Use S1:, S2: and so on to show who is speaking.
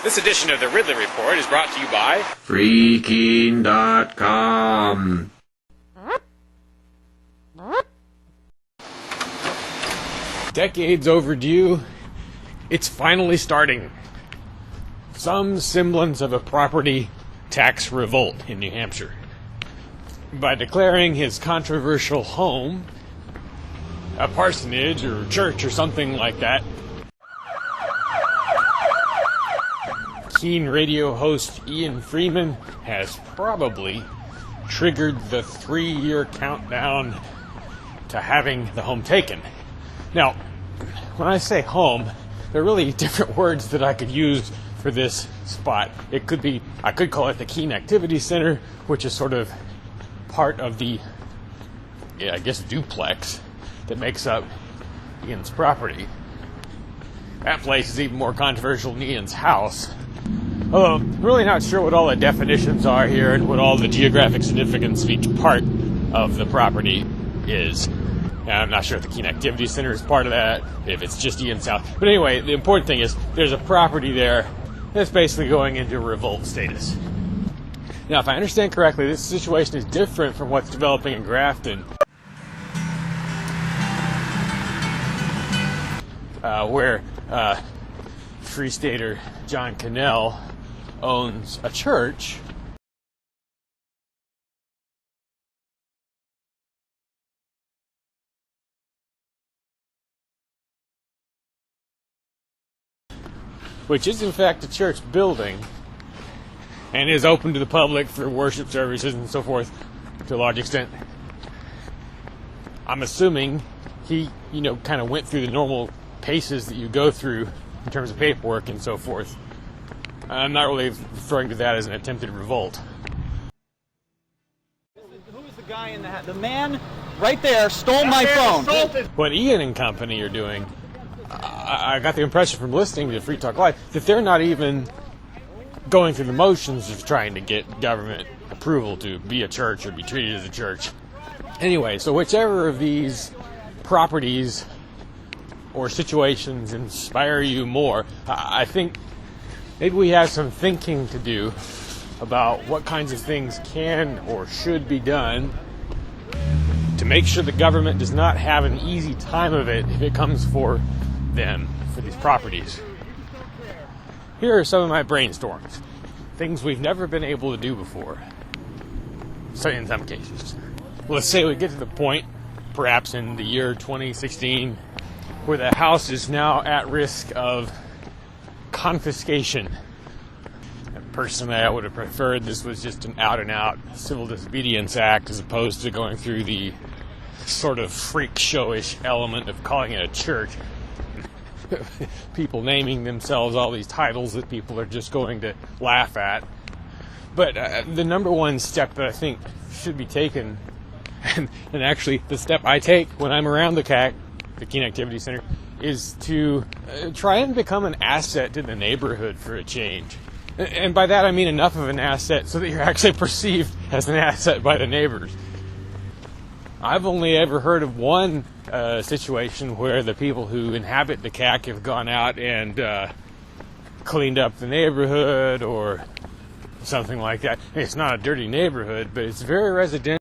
S1: This edition of the Ridley Report is brought to you by
S2: Freaking.com.
S3: Decades overdue, it's finally starting. Some semblance of a property tax revolt in New Hampshire. By declaring his controversial home a parsonage or church or something like that, keen radio host Ian Freeman has probably triggered the 3-year countdown to having the home taken. Now, when I say home, there are really different words that I could use for this spot. I could call it the Keene Activity Center, which is sort of part of the, duplex that makes up Ian's property. That place is even more controversial than Ian's house. Although, I'm really not sure what all the definitions are here and what all the geographic significance of each part of the property is. And I'm not sure if the Keene Activity Center is part of that, if it's just Ian's house. But anyway, the important thing is there's a property there that's basically going into revolt status. Now, if I understand correctly, this situation is different from what's developing in Grafton, where Free Stater John Cannell owns a church which is in fact a church building and is open to the public for worship services and so forth to a large extent. I'm assuming he, kind of went through the normal paces that you go through in terms of paperwork and so forth. I'm not really referring to that as an attempted revolt.
S4: Who is the guy in the hat? The man right there stole my phone.
S3: What Ian and company are doing, I got the impression from listening to Free Talk Live that they're not even going through the motions of trying to get government approval to be a church or be treated as a church. Anyway, so whichever of these properties or situations inspire you more, I think maybe we have some thinking to do about what kinds of things can or should be done to make sure the government does not have an easy time of it if it comes for them, for these properties. Here are some of my brainstorms. Things we've never been able to do before. So in some cases. Let's say we get to the point, perhaps in the year 2016, where the house is now at risk of confiscation. And personally, I would have preferred this was just an out-and-out civil disobedience act as opposed to going through the sort of freak showish element of calling it a church. People naming themselves all these titles that people are just going to laugh at. But the number one step that I think should be taken, and actually the step I take when I'm around the Keene Activity Center, is to try and become an asset to the neighborhood for a change. And by that I mean enough of an asset so that you're actually perceived as an asset by the neighbors. I've only ever heard of one situation where the people who inhabit the CAC have gone out and cleaned up the neighborhood or something like that. It's not a dirty neighborhood, but it's very residential.